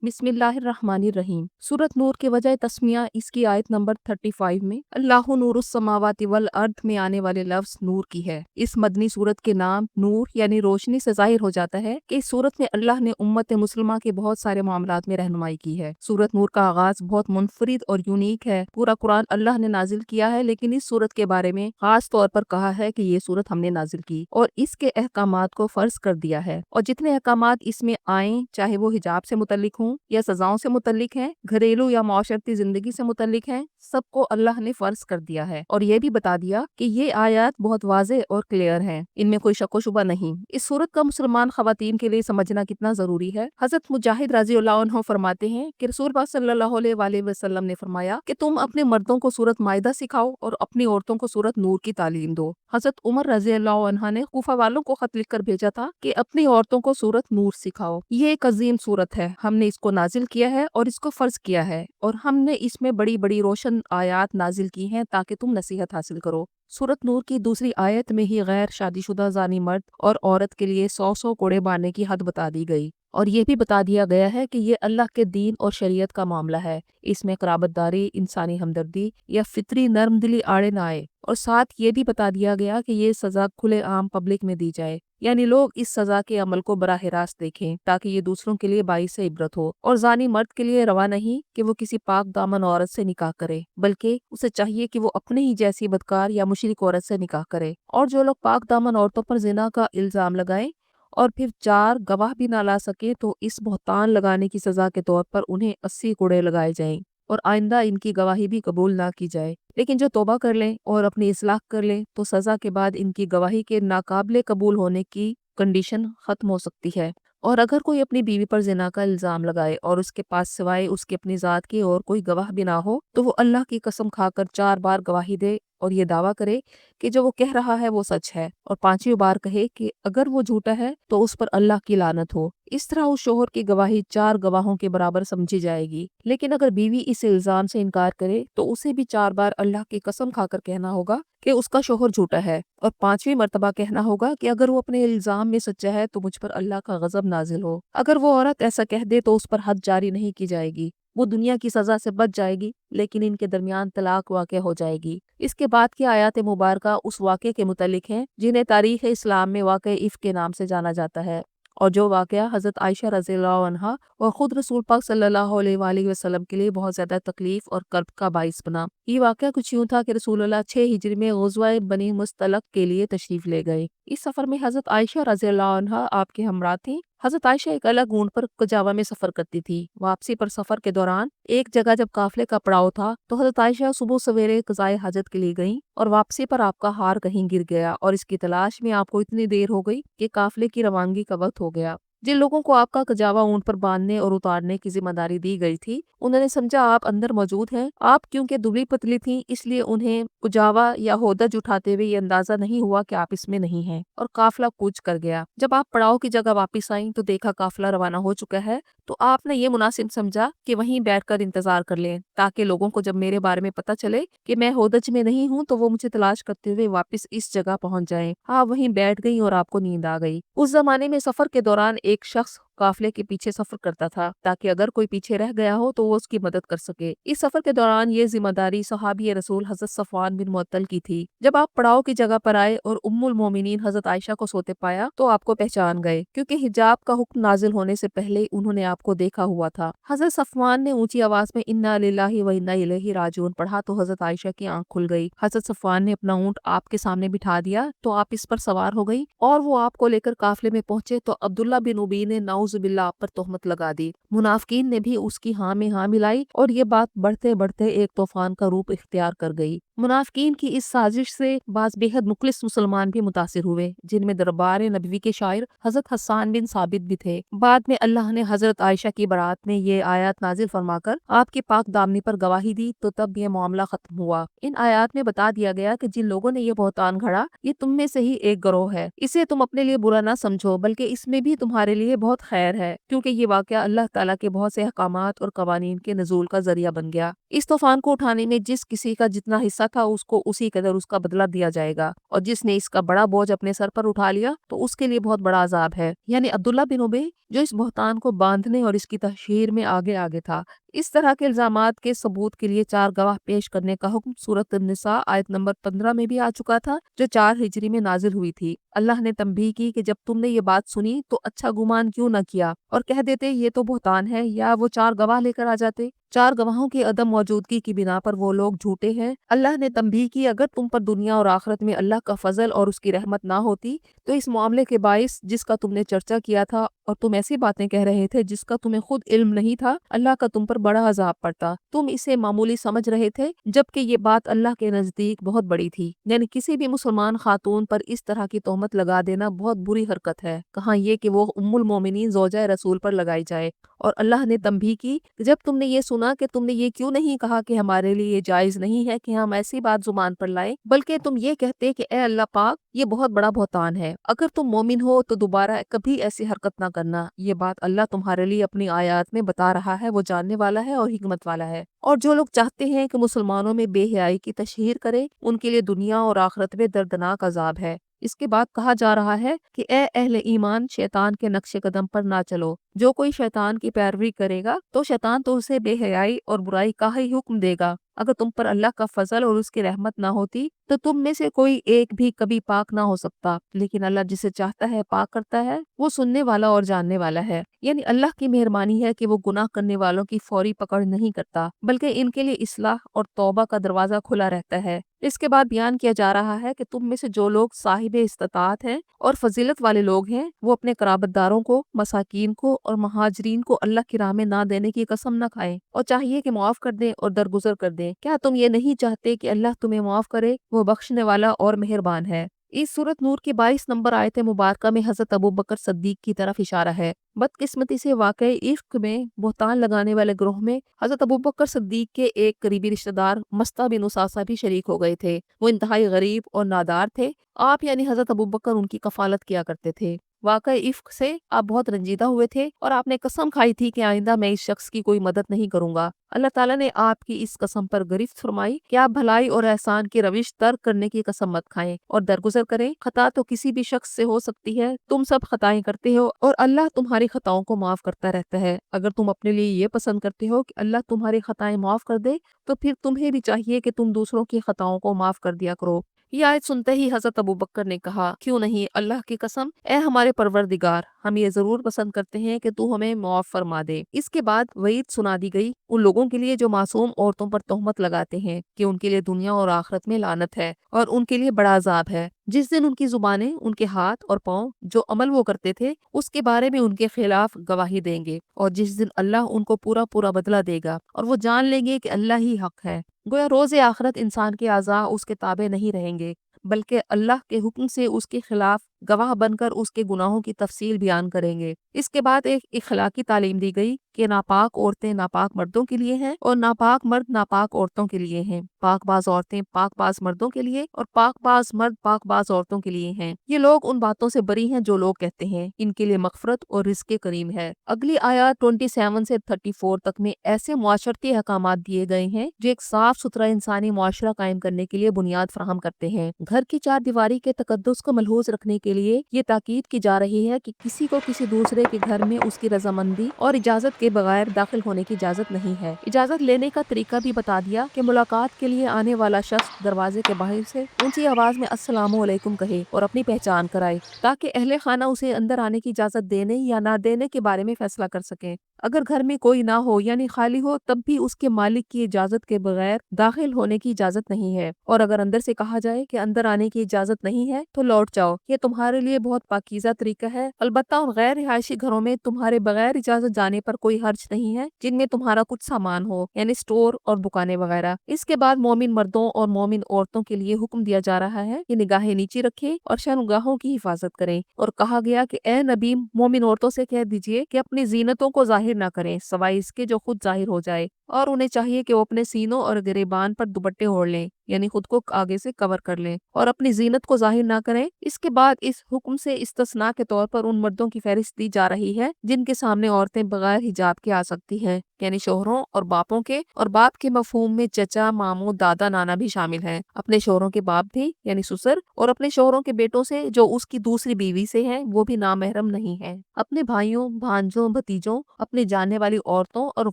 بسم اللہ الرحمن الرحیم۔ سورت نور کے وجہ تسمیہ اس کی آیت نمبر 35 میں اللہ نور السماوات والارض میں آنے والے لفظ نور کی ہے۔ اس مدنی سورت کے نام نور یعنی روشنی سے ظاہر ہو جاتا ہے کہ اس سورت میں اللہ نے امت مسلمہ کے بہت سارے معاملات میں رہنمائی کی ہے۔ سورت نور کا آغاز بہت منفرد اور یونیک ہے۔ پورا قرآن اللہ نے نازل کیا ہے، لیکن اس سورت کے بارے میں خاص طور پر کہا ہے کہ یہ سورت ہم نے نازل کی اور اس کے احکامات کو فرض کر دیا ہے، اور جتنے احکامات اس میں آئیں چاہے وہ حجاب سے متعلق ہوں یا سزاؤں سے متعلق ہیں، گھریلو یا معاشرتی زندگی سے متعلق ہیں، سب کو اللہ نے فرض کر دیا ہے، اور یہ بھی بتا دیا کہ یہ آیات بہت واضح اور کلیئر ہیں، ان میں کوئی شک و شبہ نہیں۔ اس سورت کا مسلمان خواتین کے لیے سمجھنا کتنا ضروری ہے۔ حضرت مجاہد رضی اللہ عنہ فرماتے ہیں کہ رسول اللہ صلی اللہ علیہ وآلہ وسلم نے فرمایا کہ تم اپنے مردوں کو سورت مائدہ سکھاؤ اور اپنی عورتوں کو سورت نور کی تعلیم دو۔ حضرت عمر رضی اللہ عنہ نے کوفہ والوں کو خط لکھ کر بھیجا تھا کہ اپنی عورتوں کو سورت نور سکھاؤ۔ یہ ایک عظیم سورت ہے، ہم نے اس کو نازل کیا ہے اور اس کو فرض کیا ہے، اور ہم نے اس میں بڑی بڑی روشن آیات نازل کی ہیں تاکہ تم نصیحت حاصل کرو۔ سورت نور کی دوسری آیت میں ہی غیر شادی شدہ زانی مرد اور عورت کے لیے 100 کوڑے مارنے کی حد بتا دی گئی، اور یہ بھی بتا دیا گیا ہے کہ یہ اللہ کے دین اور شریعت کا معاملہ ہے، اس میں قرابت داری، انسانی ہمدردی یا فطری نرم دلی آڑے نہ آئے، اور ساتھ یہ بھی بتا دیا گیا کہ یہ سزا کھلے عام پبلک میں دی جائے، یعنی لوگ اس سزا کے عمل کو براہ راست دیکھیں تاکہ یہ دوسروں کے لیے باعث عبرت ہو، اور زانی مرد کے لیے روا نہیں کہ وہ کسی پاک دامن عورت سے نکاح کرے، بلکہ اسے چاہیے کہ وہ اپنے ہی جیسی بدکار یا مشرک عورت سے نکاح کرے، اور جو لوگ پاک دامن عورتوں پر زنا کا الزام لگائیں اور پھر 4 گواہ بھی نہ لا سکے تو اس بہتان لگانے کی سزا کے طور پر انہیں 80 کوڑے لگائے جائیں، اور آئندہ ان کی گواہی بھی قبول نہ کی جائے، لیکن جو توبہ کر لیں اور اپنی اصلاح کر لیں تو سزا کے بعد ان کی گواہی کے ناقابل قبول ہونے کی کنڈیشن ختم ہو سکتی ہے۔ اور اگر کوئی اپنی بیوی پر زنا کا الزام لگائے اور اس کے پاس سوائے اس کی اپنی ذات کے اور کوئی گواہ بھی نہ ہو تو وہ اللہ کی قسم کھا کر 4 بار گواہی دے اور یہ دعویٰ کرے کہ جو وہ کہہ رہا ہے وہ سچ ہے، اور 5ویں بار کہے کہ اگر وہ جھوٹا ہے تو اس پر اللہ کی لعنت ہو۔ اس طرح اس شوہر کی گواہی 4 گواہوں کے برابر سمجھی جائے گی، لیکن اگر بیوی اس الزام سے انکار کرے تو اسے بھی 4 بار اللہ کی قسم کھا کر کہنا ہوگا کہ اس کا شوہر جھوٹا ہے، اور 5ویں مرتبہ کہنا ہوگا کہ اگر وہ اپنے الزام میں سچا ہے تو مجھ پر اللہ کا غضب نازل ہو۔ اگر وہ عورت ایسا کہہ دے تو اس پر حد جاری نہیں کی جائے گی، وہ دنیا کی سزا سے بچ جائے گی، لیکن ان کے درمیان طلاق واقع ہو جائے گی۔ اس کے بعد کی آیات مبارکہ اس واقعے کے متعلق ہیں جنہیں تاریخ اسلام میں واقعہ افک کے نام سے جانا جاتا ہے، اور جو واقعہ حضرت عائشہ رضی اللہ عنہا اور خود رسول پاک صلی اللہ علیہ وآلہ وسلم کے لیے بہت زیادہ تکلیف اور کرب کا باعث بنا۔ یہ واقعہ کچھ یوں تھا کہ رسول اللہ 6 ہجری میں غزوہ بنی مستلق کے لیے تشریف لے گئے۔ اس سفر میں حضرت عائشہ رضی اللہ عنہا آپ کے ہمراہ تھیں۔ حضرت عائشہ ایک الگ اونٹ پر کجاوا میں سفر کرتی تھی۔ واپسی پر سفر کے دوران ایک جگہ جب قافلے کا پڑاؤ تھا تو حضرت عائشہ صبح سویرے قضائے حاجت کے لیے گئیں، اور واپسی پر آپ کا ہار کہیں گر گیا اور اس کی تلاش میں آپ کو اتنی دیر ہو گئی کہ قافلے کی روانگی کا وقت ہو گیا۔ جن لوگوں کو آپ کا کجاوا اونٹ پر باندھنے اور اتارنے کی ذمہ داری دی گئی تھی انہوں نے سمجھا آپ اندر موجود ہیں۔ آپ کیونکہ دبلی پتلی تھیں اس لیے انہیں کجاوا یا ہودج اٹھاتے ہوئے یہ اندازہ نہیں ہوا کہ آپ اس میں نہیں ہیں، اور قافلہ کوچ کر گیا۔ جب آپ پڑاؤ کی جگہ واپس آئیں تو دیکھا قافلہ روانہ ہو چکا ہے، تو آپ نے یہ مناسب سمجھا کہ وہیں بیٹھ کر انتظار کر لیں تاکہ لوگوں کو جب میرے بارے میں پتہ چلے کہ میں ہودج میں نہیں ہوں تو وہ مجھے تلاش کرتے ہوئے واپس اس جگہ پہنچ جائیں۔ آپ وہیں بیٹھ گئیں اور آپ کو نیند آ گئی۔ اس زمانے میں سفر کے دوران ایک شخص قافلے کے پیچھے سفر کرتا تھا تاکہ اگر کوئی پیچھے رہ گیا ہو تو وہ اس کی مدد کر سکے۔ اس سفر کے دوران یہ ذمہ داری صحابی رسول حضرت صفوان بن معطل کی تھی۔ جب آپ پڑاؤ کی جگہ پر آئے اور ام المومنین حضرت عائشہ کو سوتے پایا تو آپ کو پہچان گئے، کیونکہ حجاب کا حکم نازل ہونے سے پہلے انہوں نے آپ کو دیکھا ہوا تھا۔ حضرت صفوان نے اونچی آواز میں انا للہ و انا الیہ راجعون پڑھا تو حضرت عائشہ کی آنکھ کھل گئی۔ حضرت صفوان نے اپنا اونٹ آپ کے سامنے بٹھا دیا تو آپ اس پر سوار ہو گئی، اور وہ آپ کو لے کر قافلے میں پہنچے تو عبداللہ بن ابی نے نعوذ باللہ آپ پر تہمت لگا دی۔ منافقین نے بھی اس کی ہاں میں ہاں ملائی اور یہ بات بڑھتے بڑھتے ایک طوفان کا روپ اختیار کر گئی۔ منافقین کی اس سازش سے بعض بے حد مخلص مسلمان بھی متاثر ہوئے، جن میں دربار نبوی کے شاعر حضرت حسان بن ثابت بھی تھے۔ بعد میں اللہ نے حضرت عائشہ کی برات میں یہ آیات نازل فرما کر آپ کی پاک دامنی پر گواہی دی تو تب یہ معاملہ ختم ہوا۔ ان آیات میں بتا دیا گیا کہ جن لوگوں نے یہ بہتان گھڑا یہ تم میں سے ہی ایک گروہ ہے، اسے تم اپنے لیے برا نہ سمجھو بلکہ اس میں بھی تمہارے لیے بہت خیر ہے، کیونکہ یہ واقعہ اللہ تعالیٰ کے بہت سے احکامات اور قوانین کے نزول کا ذریعہ بن گیا۔ اس طوفان کو اٹھانے میں جس کسی کا جتنا حصہ تھا اس کو اسی قدر اس کا بدلہ دیا جائے گا، اور جس نے اس کا بڑا بوجھ اپنے سر پر اٹھا لیا تو اس کے لیے بہت بڑا عذاب ہے۔ یعنی عبداللہ بن ابی جو اس بہتان کو باندھنے اور اس کی تشہیر میں آگے تھا۔ اس طرح کے الزامات کے ثبوت کے لیے 4 گواہ پیش کرنے کا حکم سورۃ النساء آیت نمبر 15 میں بھی آ چکا تھا، جو 4 ہجری میں نازل ہوئی تھی۔ اللہ نے تنبیہ کی کہ جب تم نے یہ بات سنی تو اچھا گمان کیوں نہ کیا اور کہہ دیتے یہ تو بہتان ہے، یا وہ 4 گواہ لے کر آ جاتے۔ 4 گواہوں کی عدم موجودگی کی بنا پر وہ لوگ جھوٹے ہیں۔ اللہ نے تنبیہ کی اگر تم پر دنیا اور آخرت میں اللہ کا فضل اور اس کی رحمت نہ ہوتی تو اس معاملے کے باعث جس کا تم نے چرچا کیا تھا اور تم ایسی باتیں کہہ رہے تھے جس کا تمہیں خود علم نہیں تھا، اللہ کا تم پر بڑا عذاب پڑتا۔ تم اسے معمولی سمجھ رہے تھے جبکہ یہ بات اللہ کے نزدیک بہت بڑی تھی۔ یعنی کسی بھی مسلمان خاتون پر اس طرح کی تہمت لگا دینا بہت بری حرکت ہے، کہاں یہ کہ وہ ام المومنین زوجہ رسول پر لگائی جائے۔ اور اللہ نے تنبیہ کی کہ جب تم نے یہ سنا کہ تم نے یہ کیوں نہیں کہا کہ ہمارے لیے یہ جائز نہیں ہے کہ ہم ایسی بات زبان پر لائیں، بلکہ تم یہ کہتے کہ اے اللہ پاک یہ بہت بڑا بہتان ہے، اگر تم مومن ہو تو دوبارہ کبھی ایسی حرکت نہ کرنا۔ یہ بات اللہ تمہارے لیے اپنی آیات میں بتا رہا ہے، وہ جاننے والا ہے اور حکمت والا ہے۔ اور جو لوگ چاہتے ہیں کہ مسلمانوں میں بے حیائی کی تشہیر کرے ان کے لیے دنیا اور آخرت میں دردناک عذاب ہے۔ اس کے بعد کہا جا رہا ہے کہ اے اہل ایمان شیطان کے نقش قدم پر نہ چلو، جو کوئی شیطان کی پیروی کرے گا تو شیطان تو اسے بے حیائی اور برائی کا ہی حکم دے گا۔ اگر تم پر اللہ کا فضل اور اس کی رحمت نہ ہوتی تو تم میں سے کوئی ایک بھی کبھی پاک نہ ہو سکتا، لیکن اللہ جسے چاہتا ہے پاک کرتا ہے، وہ سننے والا اور جاننے والا ہے۔ یعنی اللہ کی مہربانی ہے کہ وہ گناہ کرنے والوں کی فوری پکڑ نہیں کرتا، بلکہ ان کے لیے اصلاح اور توبہ کا دروازہ کھلا رہتا ہے۔ اس کے بعد بیان کیا جا رہا ہے کہ تم میں سے جو لوگ صاحب استطاعت ہیں اور فضیلت والے لوگ ہیں وہ اپنے قرابت داروں کو، مساکین کو اور مہاجرین کو اللہ کی راہ میں نہ دینے کی قسم نہ کھائیں، اور چاہیے کہ معاف کر دیں اور درگزر کر دیں۔ کیا تم یہ نہیں چاہتے کہ اللہ تمہیں معاف کرے؟ وہ بخشنے والا اور مہربان ہے۔ اس سورۃ نور کی 22 نمبر آیت مبارکہ میں حضرت ابوبکر صدیق کی طرف اشارہ ہے۔ بدقسمتی سے واقعی عفق میں بہتان لگانے والے گروہ میں حضرت ابوبکر صدیق کے ایک قریبی رشتہ دار مستہ بن اساسہ بھی شریک ہو گئے تھے۔ وہ انتہائی غریب اور نادار تھے۔ آپ یعنی حضرت ابوبکر ان کی کفالت کیا کرتے تھے۔ واقعی عفق سے آپ بہت رنجیدہ ہوئے تھے اور آپ نے قسم کھائی تھی کہ آئندہ میں اس شخص کی کوئی مدد نہیں کروں گا۔ اللہ تعالیٰ نے آپ کی اس قسم پر گرفت فرمائی کہ آپ بھلائی اور احسان کی روش ترک کرنے کی قسم مت کھائیں اور درگزر کریں۔ خطا تو کسی بھی شخص سے ہو سکتی ہے، تم سب خطائیں کرتے ہو اور اللہ تمہاری خطاؤں کو معاف کرتا رہتا ہے۔ اگر تم اپنے لیے یہ پسند کرتے ہو کہ اللہ تمہاری خطائیں معاف کر دے تو پھر تمہیں بھی چاہیے کہ تم دوسروں کی خطاؤں کو معاف کر دیا کرو۔ یہ آیت سنتے ہی حضرت ابوبکر نے کہا، کیوں نہیں، اللہ کی قسم، اے ہمارے پروردگار، ہم یہ ضرور پسند کرتے ہیں کہ تو ہمیں معاف فرما دے۔ اس کے بعد وعید سنا دی گئی ان لوگوں کے لیے جو معصوم عورتوں پر تہمت لگاتے ہیں کہ ان کے لیے دنیا اور آخرت میں لعنت ہے اور ان کے لیے بڑا عذاب ہے۔ جس دن ان کی زبانیں، ان کے ہاتھ اور پاؤں جو عمل وہ کرتے تھے اس کے بارے میں ان کے خلاف گواہی دیں گے، اور جس دن اللہ ان کو پورا بدلہ دے گا اور وہ جان لیں گے کہ اللہ ہی حق ہے۔ گویا روز آخرت انسان کے اعضاء اس کے تابع نہیں رہیں گے، بلکہ اللہ کے حکم سے اس کے خلاف گواہ بن کر اس کے گناہوں کی تفصیل بیان کریں گے۔ اس کے بعد ایک اخلاقی تعلیم دی گئی کہ ناپاک عورتیں ناپاک مردوں کے لیے ہیں اور ناپاک مرد ناپاک عورتوں کے لیے ہیں۔ پاک باز عورتیں پاک باز مردوں کے لیے اور پاک باز مرد پاک باز عورتوں کے لیے ہیں۔ یہ لوگ ان باتوں سے بری ہیں جو لوگ کہتے ہیں، ان کے لیے مغفرت اور رزق کریم ہے۔ اگلی آیات 27 سے 34 تک میں ایسے معاشرتی احکامات دیے گئے ہیں جو ایک صاف ستھرا انسانی معاشرہ قائم کرنے کے لیے بنیاد فراہم کرتے ہیں۔ گھر کی 4 دیواری کے تقدس کو ملحوظ رکھنے کے لیے یہ تاکید کی جا رہی ہے کہ کسی کو کسی دوسرے کے گھر میں اس کی رضامندی اور اجازت کے بغیر داخل ہونے کی اجازت نہیں ہے۔ اجازت لینے کا طریقہ بھی بتا دیا کہ ملاقات کے لیے آنے والا شخص دروازے کے باہر سے اونچی آواز میں السلام علیکم کہے اور اپنی پہچان کرائے تاکہ اہل خانہ اسے اندر آنے کی اجازت دینے یا نہ دینے کے بارے میں فیصلہ کر سکیں۔ اگر گھر میں کوئی نہ ہو یعنی خالی ہو تب بھی اس کے مالک کی اجازت کے بغیر داخل ہونے کی اجازت نہیں ہے، اور اگر اندر سے کہا جائے کہ اندر آنے کی اجازت نہیں ہے تو لوٹ جاؤ، یہ تمہارے لیے بہت پاکیزہ طریقہ ہے۔ البتہ ان غیر رہائشی گھروں میں تمہارے بغیر اجازت جانے پر کوئی حرج نہیں ہے جن میں تمہارا کچھ سامان ہو یعنی سٹور اور دکانیں وغیرہ۔ اس کے بعد مومن مردوں اور مومن عورتوں کے لیے حکم دیا جا رہا ہے کہ نگاہیں نیچی رکھیں اور شرمگاہوں کی حفاظت کریں، اور کہا گیا کہ اے نبی مومن عورتوں سے کہہ دیجئے کہ اپنی زینتوں کو ظاہر نہ کریں سوائے اس کے جو خود ظاہر ہو جائے، اور انہیں چاہیے کہ وہ اپنے سینوں اور گریبان پر دوپٹے اوڑھ لیں یعنی خود کو آگے سے کور کر لیں اور اپنی زینت کو ظاہر نہ کریں۔ اس کے بعد اس حکم سے استثناء کے طور پر ان مردوں کی فہرست دی جا رہی ہے جن کے سامنے عورتیں بغیر حجاب کے آ سکتی ہیں، یعنی شوہروں اور باپوں کے، اور باپ کے مفہوم میں چچا، ماموں، دادا، نانا بھی شامل ہیں، اپنے شوہروں کے باپ بھی یعنی سسر، اور اپنے شوہروں کے بیٹوں سے جو اس کی دوسری بیوی سے ہیں وہ بھی نامحرم نہیں ہیں، اپنے بھائیوں، بھانجوں، بھتیجوں، اپنے جاننے والی عورتوں اور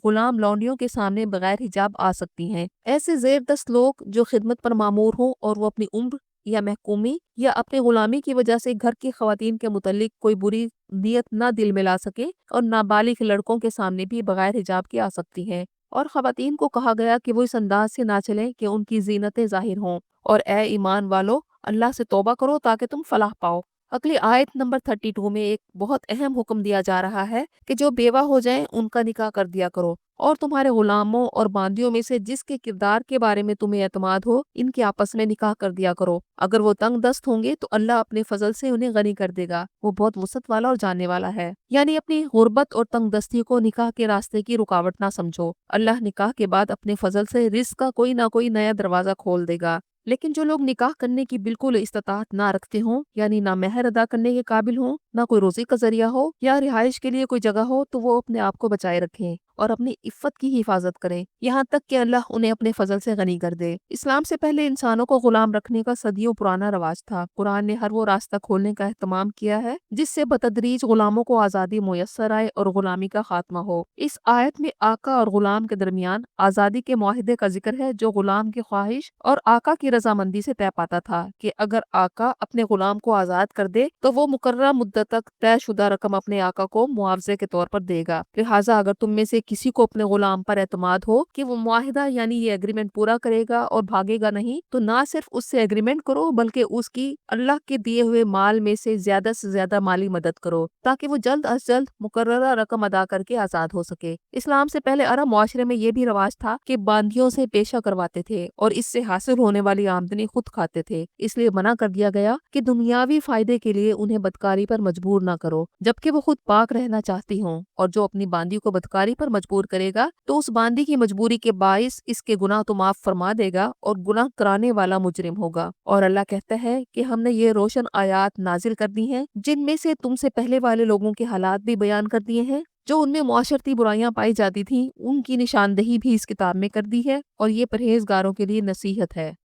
غلام لونڈیوں کے سامنے بغیر حجاب آ سکتی ہیں۔ ایسے زیر دست لوگ جو خدمت پر مامور ہوں اور وہ اپنی عمر یا محکومی یا اپنے غلامی کی وجہ سے گھر کی خواتین کے متعلق کوئی بری نیت نہ دل میں لا سکے اور نابالغ لڑکوں کے سامنے بھی بغیر حجاب کے آ سکتی ہیں، اور خواتین کو کہا گیا کہ وہ اس انداز سے نہ چلیں کہ ان کی زینتیں ظاہر ہوں، اور اے ایمان والو اللہ سے توبہ کرو تاکہ تم فلاح پاؤ۔ اگلی آیت نمبر 32 میں ایک بہت اہم حکم دیا جا رہا ہے کہ جو بیوہ ہو جائیں ان کا نکاح کر دیا کرو، اور تمہارے غلاموں اور باندیوں میں سے جس کے کردار کے بارے میں تمہیں اعتماد ہو ان کے آپس میں نکاح کر دیا کرو، اگر وہ تنگ دست ہوں گے تو اللہ اپنے فضل سے انہیں غنی کر دے گا، وہ بہت وسعت والا اور جاننے والا ہے۔ یعنی اپنی غربت اور تنگ دستی کو نکاح کے راستے کی رکاوٹ نہ سمجھو، اللہ نکاح کے بعد اپنے فضل سے رزق کا کوئی نہ کوئی نیا دروازہ کھول دے گا۔ لیکن جو لوگ نکاح کرنے کی بالکل استطاعت نہ رکھتے ہوں، یعنی نہ مہر ادا کرنے کے قابل ہوں، نہ کوئی روزی کا ذریعہ ہو یا رہائش کے لیے کوئی جگہ ہو، تو وہ اپنے آپ کو بچائے رکھیں اور اپنی عفت کی حفاظت کریں یہاں تک کہ اللہ انہیں اپنے فضل سے غنی کر دے۔ اسلام سے پہلے انسانوں کو غلام رکھنے کا صدیوں پرانا رواج تھا۔ قرآن نے ہر وہ راستہ کھولنے کا اہتمام کیا ہے جس سے بتدریج غلاموں کو آزادی میسر آئے اور غلامی کا خاتمہ ہو۔ اس آیت میں آقا اور غلام کے درمیان آزادی کے معاہدے کا ذکر ہے جو غلام کی خواہش اور آقا کی رضامندی سے طے پاتا تھا کہ اگر آقا اپنے غلام کو آزاد کر دے تو وہ مقررہ مدت تک طے شدہ رقم اپنے آقا کو معاوضے کے طور پر دے گا۔ لہٰذا اگر تم میں سے کسی کو اپنے غلام پر اعتماد ہو کہ وہ معاہدہ یعنی یہ ایگریمنٹ پورا کرے گا اور بھاگے گا نہیں، تو نہ صرف اس سے ایگریمنٹ کرو بلکہ اس کی اللہ کے دیے ہوئے مال میں سے زیادہ مالی مدد کرو تاکہ وہ جلد از جلد مقررہ رقم ادا کر کے آزاد ہو سکے۔ اسلام سے پہلے عرب معاشرے میں یہ بھی رواج تھا کہ باندیوں سے پیشہ کرواتے تھے اور اس سے حاصل ہونے والی آمدنی خود کھاتے تھے، اس لیے منع کر دیا گیا کہ دنیاوی فائدے کے لیے انہیں بدکاری پر مجبور نہ کرو جبکہ وہ خود پاک رہنا چاہتی ہوں، اور جو اپنی باندی کو بدکاری پر مجبور کرے گا تو اس باندی کی مجبوری کے باعث اس کے گناہ تو معاف فرما دے گا اور گناہ کرانے والا مجرم ہوگا۔ اور اللہ کہتا ہے کہ ہم نے یہ روشن آیات نازل کر دی ہیں جن میں سے تم سے پہلے والے لوگوں کے حالات بھی بیان کر دیے ہیں، جو ان میں معاشرتی برائیاں پائی جاتی تھیں ان کی نشاندہی بھی اس کتاب میں کر دی ہے، اور یہ پرہیزگاروں کے لیے نصیحت ہے۔